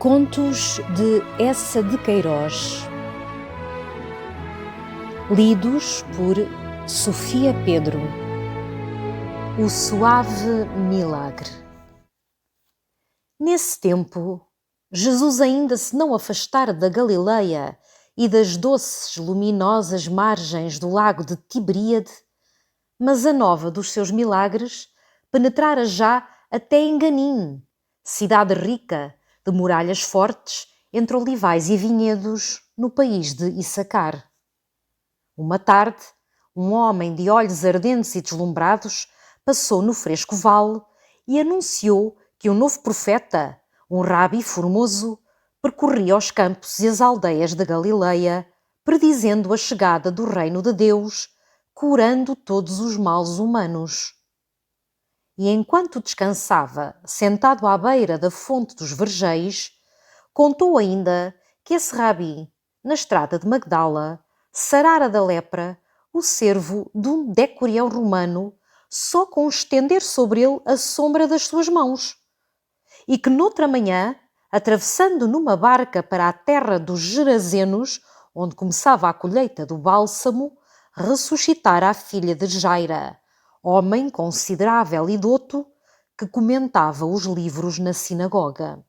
Contos de Eça de Queiroz, lidos por Sofia Pedro. O suave milagre. Nesse tempo, Jesus ainda se não afastara da Galileia e das doces, luminosas margens do lago de Tiberíade, mas a nova dos seus milagres penetrara já até em Ganim, cidade rica, de muralhas fortes, entre olivais e vinhedos, no país de Issacar. Uma tarde, um homem de olhos ardentes e deslumbrados passou no fresco vale e anunciou que um novo profeta, um rabi formoso, percorria os campos e as aldeias da Galileia, predizendo a chegada do reino de Deus, curando todos os males humanos. E enquanto descansava, sentado à beira da fonte dos vergéis, contou ainda que esse rabi, na estrada de Magdala, sarara da lepra o servo de um decurião romano só com estender sobre ele a sombra das suas mãos. E que noutra manhã, atravessando numa barca para a terra dos Gerazenos, onde começava a colheita do bálsamo, ressuscitara a filha de Jaira, homem considerável e doto, que comentava os livros na sinagoga.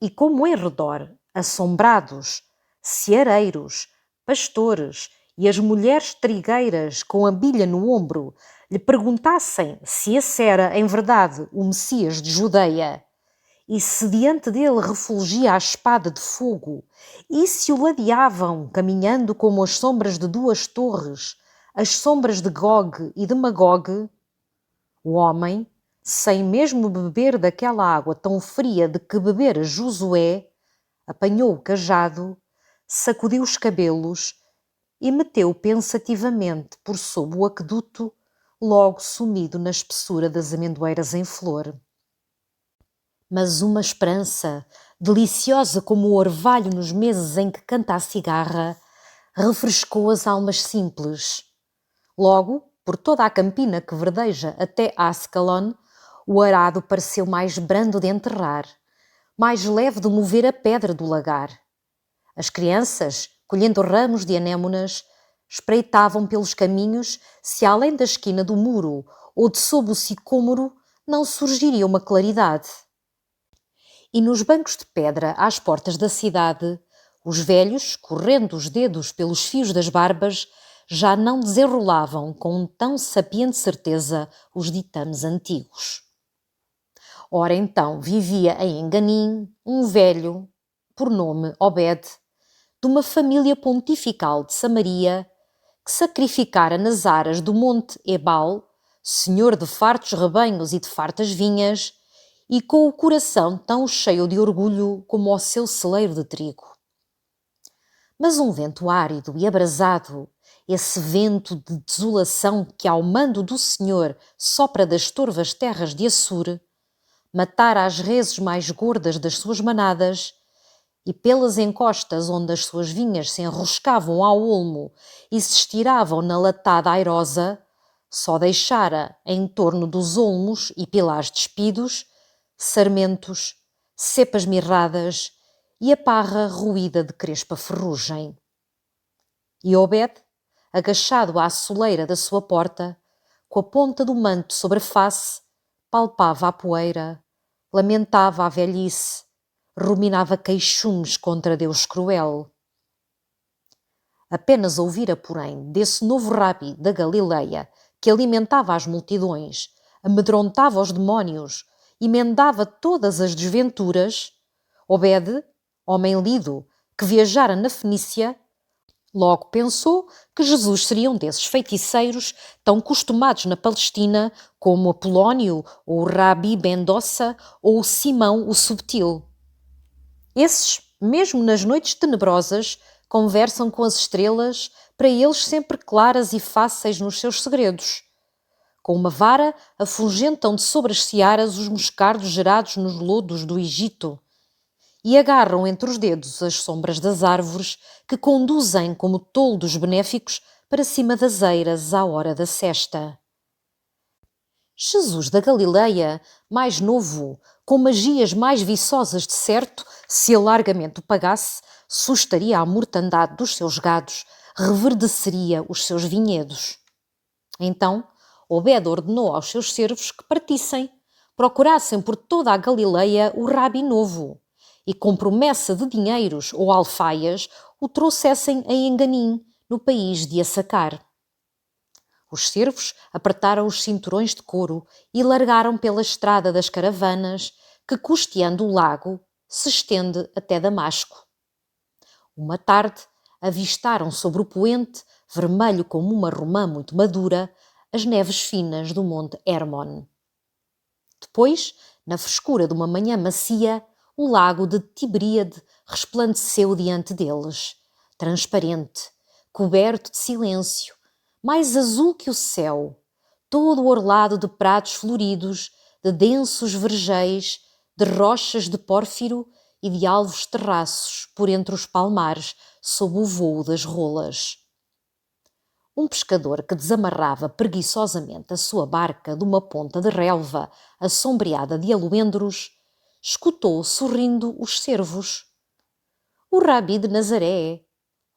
E como em redor, assombrados, seareiros, pastores e as mulheres trigueiras com a bilha no ombro lhe perguntassem se esse era, em verdade, o Messias de Judeia, e se diante dele refulgia a espada de fogo, e se o ladeavam, caminhando como as sombras de duas torres, as sombras de Gog e de Magog, o homem, sem mesmo beber daquela água tão fria de que bebera Josué, apanhou o cajado, sacudiu os cabelos e meteu pensativamente por sob o aqueduto, logo sumido na espessura das amendoeiras em flor. Mas uma esperança, deliciosa como o orvalho nos meses em que canta a cigarra, refrescou as almas simples. Logo, por toda a campina que verdeja até Ascalon, o arado pareceu mais brando de enterrar, mais leve de mover a pedra do lagar. As crianças, colhendo ramos de anémonas, espreitavam pelos caminhos se além da esquina do muro ou de sob o sicômoro não surgiria uma claridade. E nos bancos de pedra às portas da cidade, os velhos, correndo os dedos pelos fios das barbas, já não desenrolavam com tão sapiente certeza os ditames antigos. Ora então vivia em Enganim um velho, por nome Obed, de uma família pontifical de Samaria, que sacrificara nas aras do monte Ebal, senhor de fartos rebanhos e de fartas vinhas, e com o coração tão cheio de orgulho como o seu celeiro de trigo. Mas um vento árido e abrasado, esse vento de desolação que ao mando do Senhor sopra das torvas terras de Assur, matara as reses mais gordas das suas manadas, e pelas encostas onde as suas vinhas se enroscavam ao olmo e se estiravam na latada airosa, só deixara em torno dos olmos e pilares despidos, sarmentos, cepas mirradas e a parra ruída de crespa ferrugem. E Obed, agachado à soleira da sua porta, com a ponta do manto sobre a face, palpava a poeira, lamentava a velhice, ruminava queixumes contra Deus cruel. Apenas ouvira, porém, desse novo rabi da Galileia, que alimentava as multidões, amedrontava os demónios, emendava todas as desventuras, Obed, homem lido, que viajara na Fenícia, logo pensou que Jesus seria um desses feiticeiros tão costumados na Palestina como Apolónio, ou o Rabi Ben Dossa, ou o Simão o Subtil. Esses, mesmo nas noites tenebrosas, conversam com as estrelas, para eles sempre claras e fáceis nos seus segredos. Com uma vara afugentam de sobre as searas os moscardos gerados nos lodos do Egito e agarram entre os dedos as sombras das árvores que conduzem como toldos benéficos para cima das eiras à hora da sesta. Jesus da Galileia, mais novo, com magias mais viçosas de certo, se ele largamente o pagasse, sustaria a mortandade dos seus gados, reverdeceria os seus vinhedos. Então, Obed ordenou aos seus servos que partissem, procurassem por toda a Galileia o rabi novo, e com promessa de dinheiros ou alfaias o trouxessem a Enganim, no país de Assacar. Os servos apertaram os cinturões de couro e largaram pela estrada das caravanas, que, custeando o lago, se estende até Damasco. Uma tarde, avistaram sobre o poente, vermelho como uma romã muito madura, as neves finas do monte Hermon. Depois, na frescura de uma manhã macia, o lago de Tiberíade resplandeceu diante deles, transparente, coberto de silêncio, mais azul que o céu, todo orlado de prados floridos, de densos vergéis, de rochas de pórfiro e de alvos terraços por entre os palmares sob o vôo das rolas. Um pescador que desamarrava preguiçosamente a sua barca de uma ponta de relva assombreada de alumendros, escutou sorrindo os servos. O rabi de Nazaré.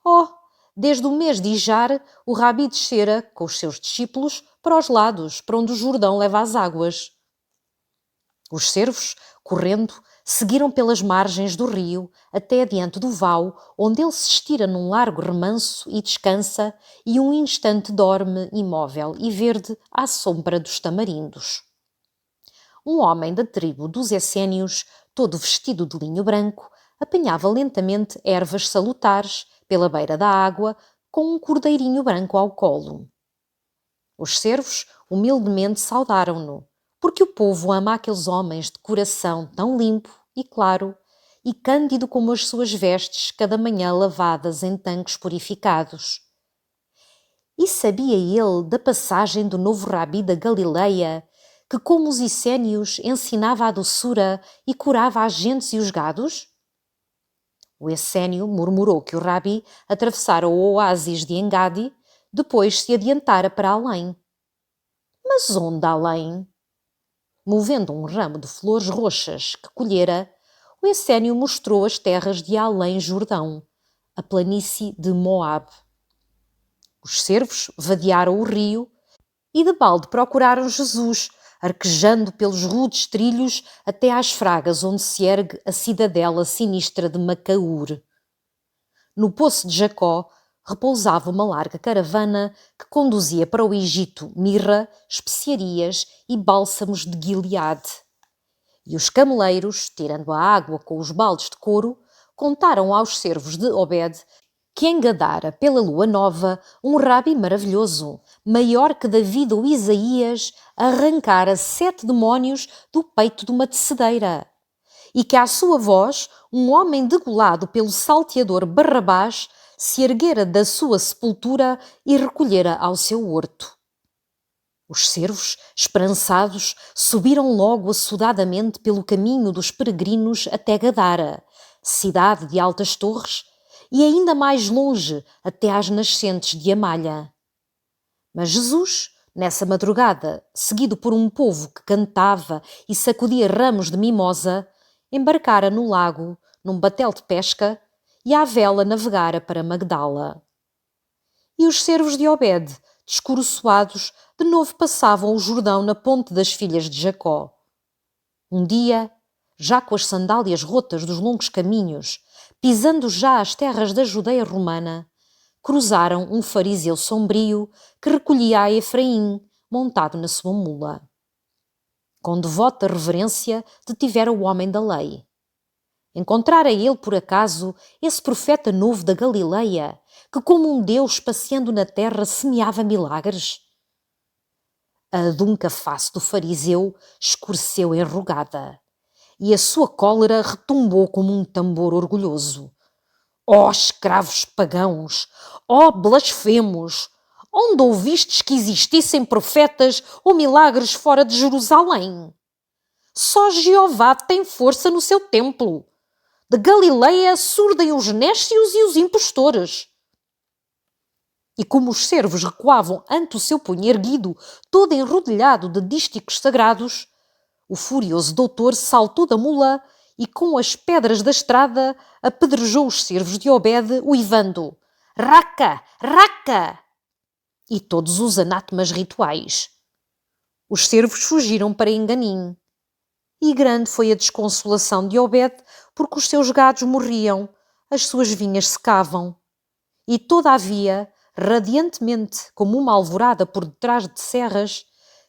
Oh, desde o mês de Ijar, o rabi descera, com os seus discípulos, para os lados, para onde o Jordão leva as águas. Os servos, correndo, seguiram pelas margens do rio até adiante do val, onde ele se estira num largo remanso e descansa, e um instante dorme imóvel e verde à sombra dos tamarindos. Um homem da tribo dos Essénios, todo vestido de linho branco, apanhava lentamente ervas salutares pela beira da água, com um cordeirinho branco ao colo. Os servos humildemente saudaram-no, porque o povo ama aqueles homens de coração tão limpo e claro e cândido como as suas vestes cada manhã lavadas em tanques purificados. E sabia ele da passagem do novo rabi da Galileia, que como os essénios ensinava a doçura e curava as gentes e os gados? O essénio murmurou que o rabi atravessara o oásis de Engadi, depois se adiantara para além. Mas onde além? Movendo um ramo de flores roxas que colhera, o essénio mostrou as terras de além Jordão, a planície de Moabe. Os servos vadearam o rio e de balde procuraram Jesus, arquejando pelos rudes trilhos até às fragas onde se ergue a cidadela sinistra de Macaúr. No poço de Jacó repousava uma larga caravana que conduzia para o Egito mirra, especiarias e bálsamos de Gileade. E os cameleiros, tirando a água com os baldes de couro, contaram aos servos de Obed que engadara pela lua nova um rabi maravilhoso, maior que David ou Isaías, arrancara 7 demónios do peito de uma tecedeira, e que à sua voz um homem degolado pelo salteador Barrabás se erguera da sua sepultura e recolhera ao seu horto. Os servos, esperançados, subiram logo assodadamente pelo caminho dos peregrinos até Gadara, cidade de altas torres, e ainda mais longe até às nascentes de Amalha. Mas Jesus, nessa madrugada, seguido por um povo que cantava e sacudia ramos de mimosa, embarcara no lago, num batel de pesca, e à vela navegara para Magdala. E os servos de Obed, descoroçoados, de novo passavam o Jordão na ponte das filhas de Jacó. Um dia, já com as sandálias rotas dos longos caminhos, pisando já as terras da Judeia romana, cruzaram um fariseu sombrio que recolhia a Efraim, montado na sua mula. Com devota reverência detivera o homem da lei. Encontrara ele, por acaso, esse profeta novo da Galileia, que como um Deus passeando na terra semeava milagres? A adunca face do fariseu escureceu enrugada, e a sua cólera retumbou como um tambor orgulhoso. Ó escravos pagãos! Ó blasfemos! Onde ouvistes que existissem profetas ou milagres fora de Jerusalém? Só Jeová tem força no seu templo. De Galileia surdem os nécios e os impostores. E como os servos recuavam ante o seu punho erguido, todo enrodilhado de dísticos sagrados, O furioso doutor saltou da mula e, com as pedras da estrada, apedrejou os servos de Obed, uivando: Raca! Raca! E todos os anátemas rituais. Os servos fugiram para Enganim. E grande foi a desconsolação de Obed, porque os seus gados morriam, as suas vinhas secavam. E todavia, radiantemente, como uma alvorada por detrás de serras,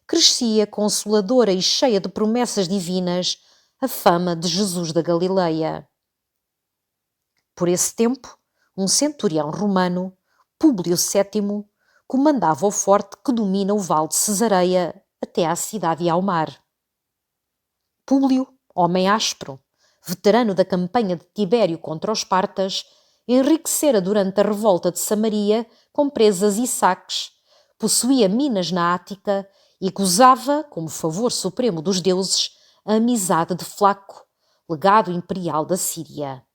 crescia consoladora e cheia de promessas divinas a fama de Jesus da Galileia. Por esse tempo, um centurião romano, Públio VII, comandava o forte que domina o vale de Cesareia até à cidade e ao mar. Públio, homem áspero, veterano da campanha de Tibério contra os partas, enriquecera durante a revolta de Samaria com presas e saques, possuía minas na Ática e gozava, como favor supremo dos deuses, a amizade de Flaco, legado imperial da Síria.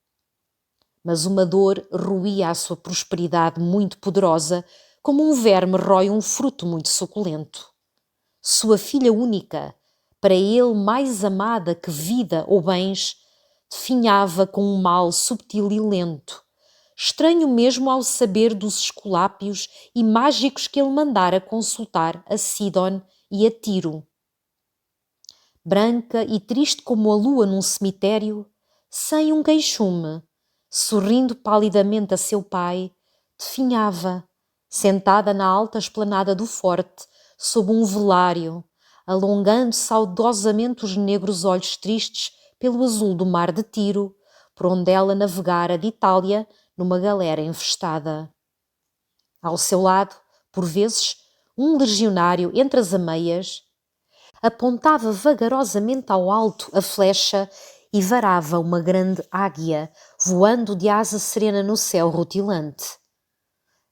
Mas uma dor roía a sua prosperidade muito poderosa, como um verme rói um fruto muito suculento. Sua filha única, para ele mais amada que vida ou bens, definhava com um mal subtil e lento, estranho mesmo ao saber dos esculápios e mágicos que ele mandara consultar a Sidon e a Tiro. Branca e triste como a lua num cemitério, sem um queixume, sorrindo palidamente a seu pai, definhava, sentada na alta esplanada do forte, sob um velário, alongando saudosamente os negros olhos tristes pelo azul do mar de Tiro, por onde ela navegara de Itália numa galera infestada. Ao seu lado, por vezes, um legionário entre as ameias apontava vagarosamente ao alto a flecha e varava uma grande águia, voando de asa serena no céu rutilante.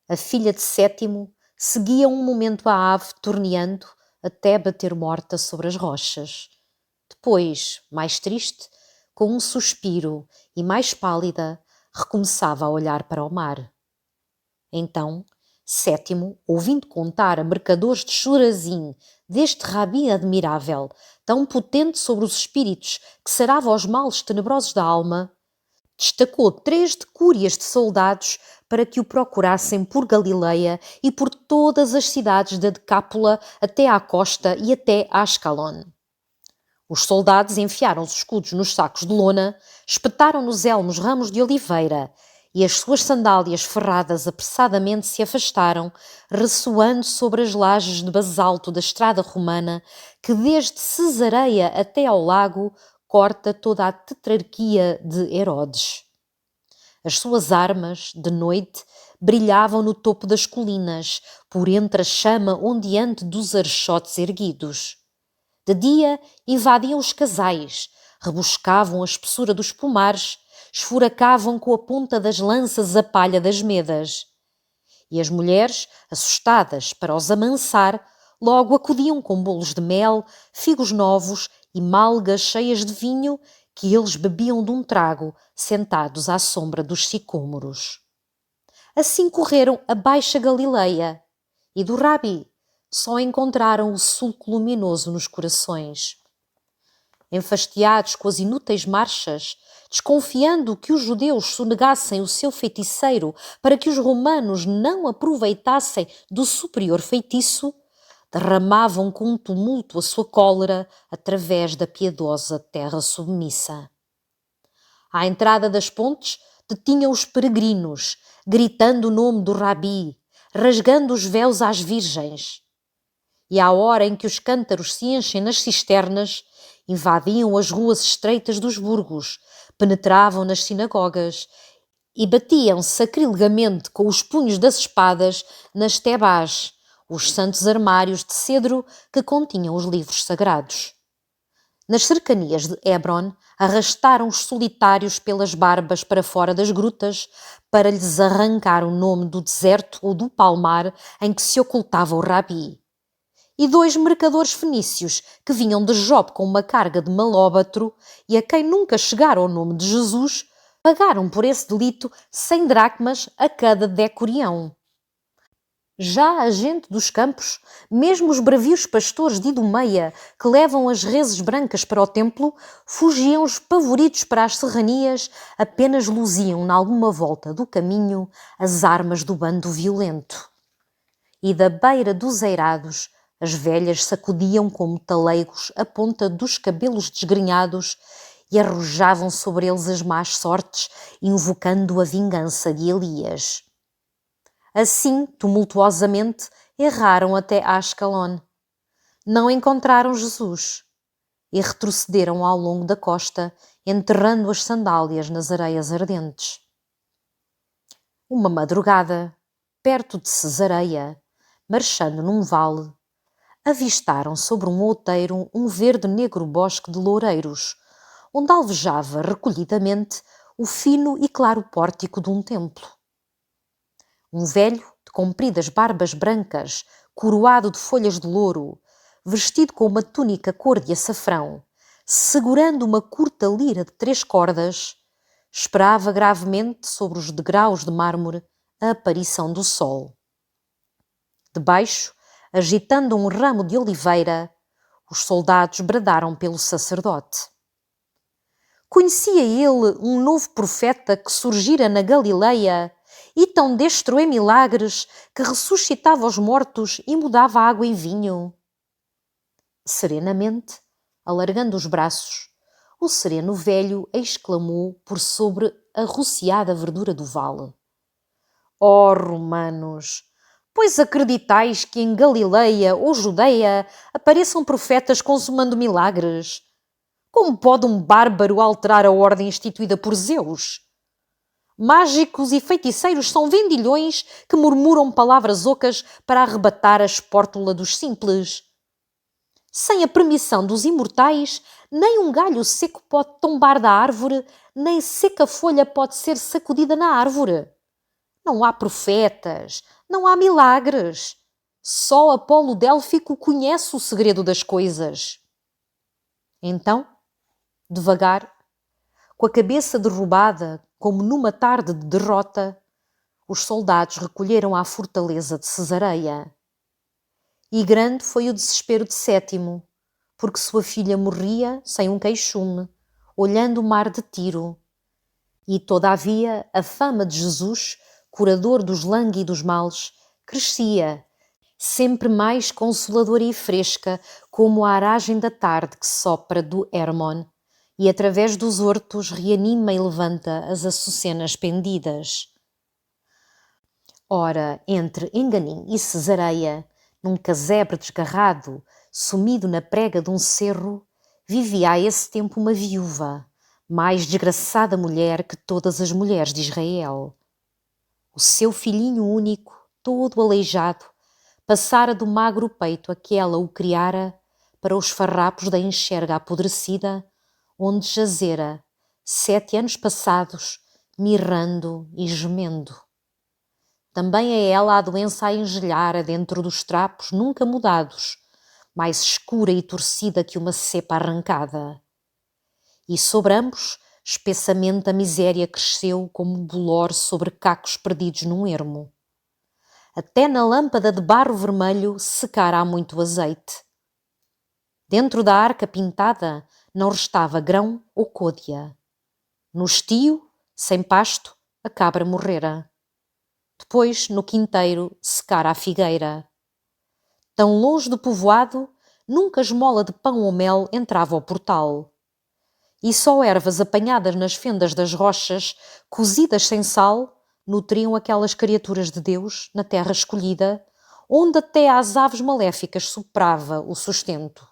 A filha de Sétimo seguia um momento a ave torneando até bater morta sobre as rochas. Depois, mais triste, com um suspiro e mais pálida, recomeçava a olhar para o mar. Então, Sétimo, ouvindo contar a mercadores de Chorazim deste rabi admirável, tão potente sobre os espíritos que sarava os males tenebrosos da alma, destacou 3 decúrias de soldados para que o procurassem por Galileia e por todas as cidades da Decápola até à costa e até a Ascalon. Os soldados enfiaram os escudos nos sacos de lona, espetaram nos elmos ramos de oliveira e as suas sandálias ferradas apressadamente se afastaram, ressoando sobre as lajes de basalto da estrada romana que desde Cesareia até ao lago corta toda a tetrarquia de Herodes. As suas armas, de noite, brilhavam no topo das colinas, por entre a chama ondeante dos archotes erguidos. De dia invadiam os casais, rebuscavam a espessura dos pomares, esfuracavam com a ponta das lanças a palha das medas. E as mulheres, assustadas para os amansar, logo acudiam com bolos de mel, figos novos e malgas cheias de vinho que eles bebiam de um trago, sentados à sombra dos sicômoros. Assim correram a Baixa Galileia, e do Rabi só encontraram o sulco luminoso nos corações. Enfastiados com as inúteis marchas, desconfiando que os judeus sonegassem o seu feiticeiro para que os romanos não aproveitassem do superior feitiço, derramavam com um tumulto a sua cólera através da piedosa terra submissa. À entrada das pontes, detinham os peregrinos, gritando o nome do Rabi, rasgando os véus às virgens. E à hora em que os cântaros se enchem nas cisternas, invadiam as ruas estreitas dos burgos, penetravam nas sinagogas e batiam sacrilegamente com os punhos das espadas nas tebás, os santos armários de cedro que continham os livros sagrados. Nas cercanias de Hebron, arrastaram os solitários pelas barbas para fora das grutas para lhes arrancar o nome do deserto ou do palmar em que se ocultava o Rabi. E 2 mercadores fenícios que vinham de Jope com uma carga de malóbatro e a quem nunca chegara o nome de Jesus, pagaram por esse delito 100 dracmas a cada decurião. Já a gente dos campos, mesmo os bravios pastores de Idumeia, que levam as reses brancas para o templo, fugiam espavoridos para as serranias, apenas luziam, nalguma volta do caminho, as armas do bando violento. E da beira dos eirados, as velhas sacudiam como talegos a ponta dos cabelos desgrenhados e arrojavam sobre eles as más sortes, invocando a vingança de Elias. Assim, tumultuosamente, erraram até Ascalon. Não encontraram Jesus e retrocederam ao longo da costa, enterrando as sandálias nas areias ardentes. Uma madrugada, perto de Cesareia, marchando num vale, avistaram sobre um outeiro um verde-negro bosque de loureiros, onde alvejava recolhidamente o fino e claro pórtico de um templo. Um velho, de compridas barbas brancas, coroado de folhas de louro, vestido com uma túnica cor de açafrão, segurando uma curta lira de 3 cordas, esperava gravemente sobre os degraus de mármore a aparição do sol. Debaixo, agitando um ramo de oliveira, os soldados bradaram pelo sacerdote. Conhecia ele um novo profeta que surgira na Galileia e tão destro em milagres que ressuscitava os mortos e mudava a água em vinho? Serenamente, alargando os braços, o sereno velho exclamou por sobre a rociada verdura do vale: Ó romanos, pois acreditais que em Galileia ou Judeia apareçam profetas consumando milagres? Como pode um bárbaro alterar a ordem instituída por Zeus? Mágicos e feiticeiros são vendilhões que murmuram palavras ocas para arrebatar a espórtula dos simples. Sem a permissão dos imortais, nem um galho seco pode tombar da árvore, nem seca folha pode ser sacudida na árvore. Não há profetas, não há milagres. Só Apolo Délfico conhece o segredo das coisas. Então, devagar, com a cabeça derrubada, como numa tarde de derrota, os soldados recolheram à fortaleza de Cesareia. E grande foi o desespero de Sétimo, porque sua filha morria sem um queixume, olhando o mar de Tiro. E, todavia, a fama de Jesus, curador dos langue e dos males, crescia, sempre mais consoladora e fresca, como a aragem da tarde que sopra do Hermon, e através dos hortos reanima e levanta as açucenas pendidas. Ora, entre Enganim e Cesareia, num casebre desgarrado, sumido na prega de um cerro, vivia a esse tempo uma viúva, mais desgraçada mulher que todas as mulheres de Israel. O seu filhinho único, todo aleijado, passara do magro peito a que ela o criara para os farrapos da enxerga apodrecida, onde jazera, 7 anos passados, mirrando e gemendo. Também a ela a doença a engelhara dentro dos trapos nunca mudados, mais escura e torcida que uma cepa arrancada. E sobre ambos, espessamente a miséria cresceu como um bolor sobre cacos perdidos num ermo. Até na lâmpada de barro vermelho secara há muito azeite. Dentro da arca pintada não restava grão ou côdea. No estio, sem pasto, a cabra morrera. Depois, no quinteiro, secara a figueira. Tão longe do povoado, nunca esmola de pão ou mel entrava ao portal. E só ervas apanhadas nas fendas das rochas, cozidas sem sal, nutriam aquelas criaturas de Deus na terra escolhida, onde até às aves maléficas soprava o sustento.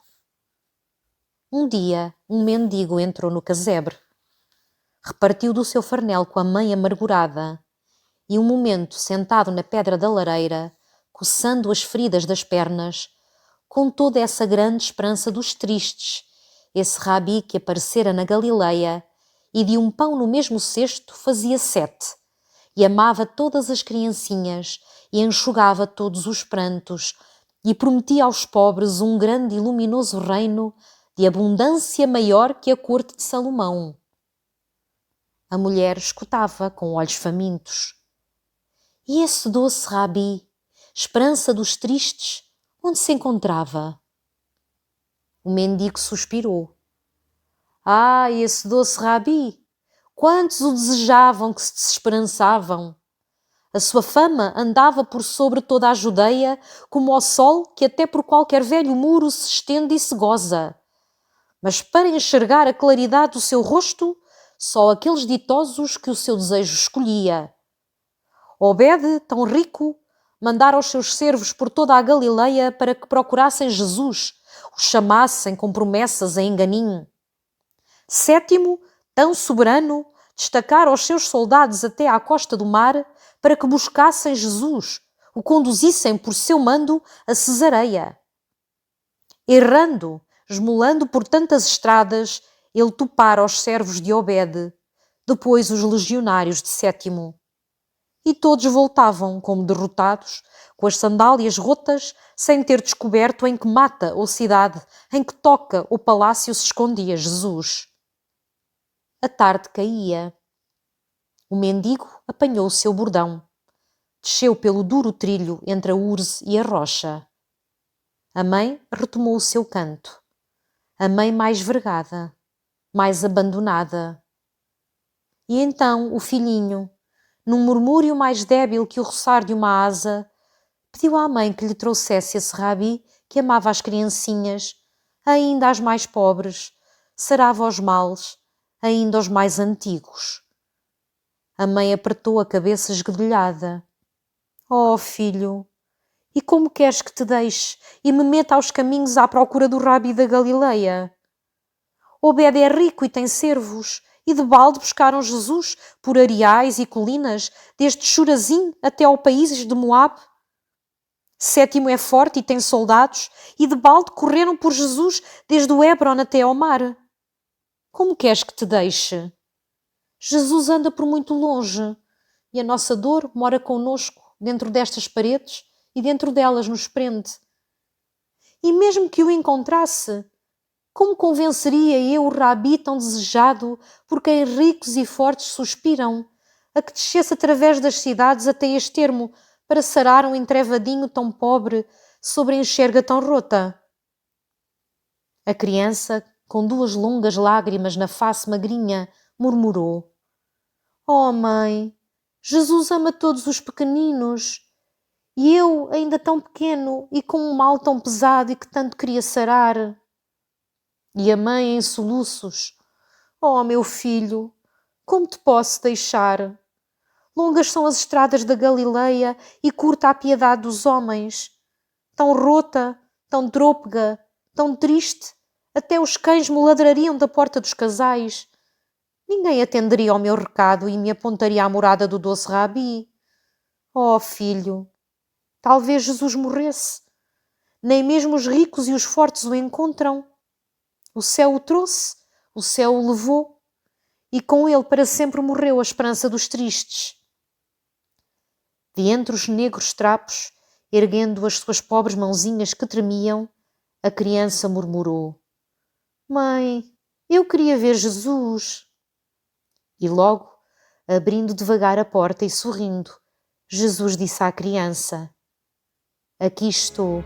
Um dia, um mendigo entrou no casebre. Repartiu do seu farnel com a mãe amargurada, e um momento, sentado na pedra da lareira, coçando as feridas das pernas, com toda essa grande esperança dos tristes, esse rabi que aparecera na Galileia e de um pão no mesmo cesto fazia 7, e amava todas as criancinhas e enxugava todos os prantos e prometia aos pobres um grande e luminoso reino de abundância maior que a corte de Salomão. A mulher escutava com olhos famintos. E esse doce rabi esperança dos tristes, onde se encontrava? O mendigo suspirou. Ah, esse doce Rabi! Quantos o desejavam que se desesperançavam! A sua fama andava por sobre toda a Judeia, como o sol que até por qualquer velho muro se estende e se goza. Mas para enxergar a claridade do seu rosto, só aqueles ditosos que o seu desejo escolhia. Obede, tão rico, mandara os seus servos por toda a Galileia para que procurassem Jesus, o chamassem com promessas a enganinho. Sétimo, tão soberano, destacara os seus soldados até à costa do mar para que buscassem Jesus, o conduzissem por seu mando a Cesareia. Errando, esmolando por tantas estradas, ele topara os servos de Obede, depois os legionários de Sétimo. E todos voltavam, como derrotados, com as sandálias rotas, sem ter descoberto em que mata ou cidade, em que toca ou palácio se escondia Jesus. A tarde caía. O mendigo apanhou o seu bordão. Desceu pelo duro trilho entre a urze e a rocha. A mãe retomou o seu canto. A mãe mais vergada, mais abandonada. E então o filhinho, num murmúrio mais débil que o roçar de uma asa, pediu à mãe que lhe trouxesse esse Rabi que amava as criancinhas, ainda as mais pobres, sarava os males, ainda os mais antigos. A mãe apertou a cabeça esguedelhada. Oh, filho, e como queres que te deixe e me meta aos caminhos à procura do Rabi da Galileia? Obede é rico e tem servos, e de balde buscaram Jesus por areais e colinas, desde Chorazim até ao país de Moabe. Sétimo é forte e tem soldados, e de balde correram por Jesus desde o Hébron até ao mar. Como queres que te deixe? Jesus anda por muito longe, e a nossa dor mora connosco, dentro destas paredes, e dentro delas nos prende. E mesmo que o encontrasse, como convenceria eu o Rabi tão desejado, por quem ricos e fortes suspiram, a que descesse através das cidades até este ermo, para sarar um entrevadinho tão pobre sobre a enxerga tão rota? A criança, com duas longas lágrimas na face magrinha, murmurou: Oh, mãe, Jesus ama todos os pequeninos. E eu, ainda tão pequeno e com um mal tão pesado e que tanto queria sarar. E a mãe em soluços: Oh, meu filho, como te posso deixar? Longas são as estradas da Galileia e curta a piedade dos homens. Tão rota, tão trôpega, tão triste, até os cães me ladrariam da porta dos casais. Ninguém atenderia ao meu recado e me apontaria à morada do doce Rabi. Oh, filho, talvez Jesus morresse. Nem mesmo os ricos e os fortes o encontram. O céu o trouxe, o céu o levou, e com ele para sempre morreu a esperança dos tristes. De entre os negros trapos, erguendo as suas pobres mãozinhas que tremiam, a criança murmurou: Mãe, eu queria ver Jesus. E logo, abrindo devagar a porta e sorrindo, Jesus disse à criança: Aqui estou.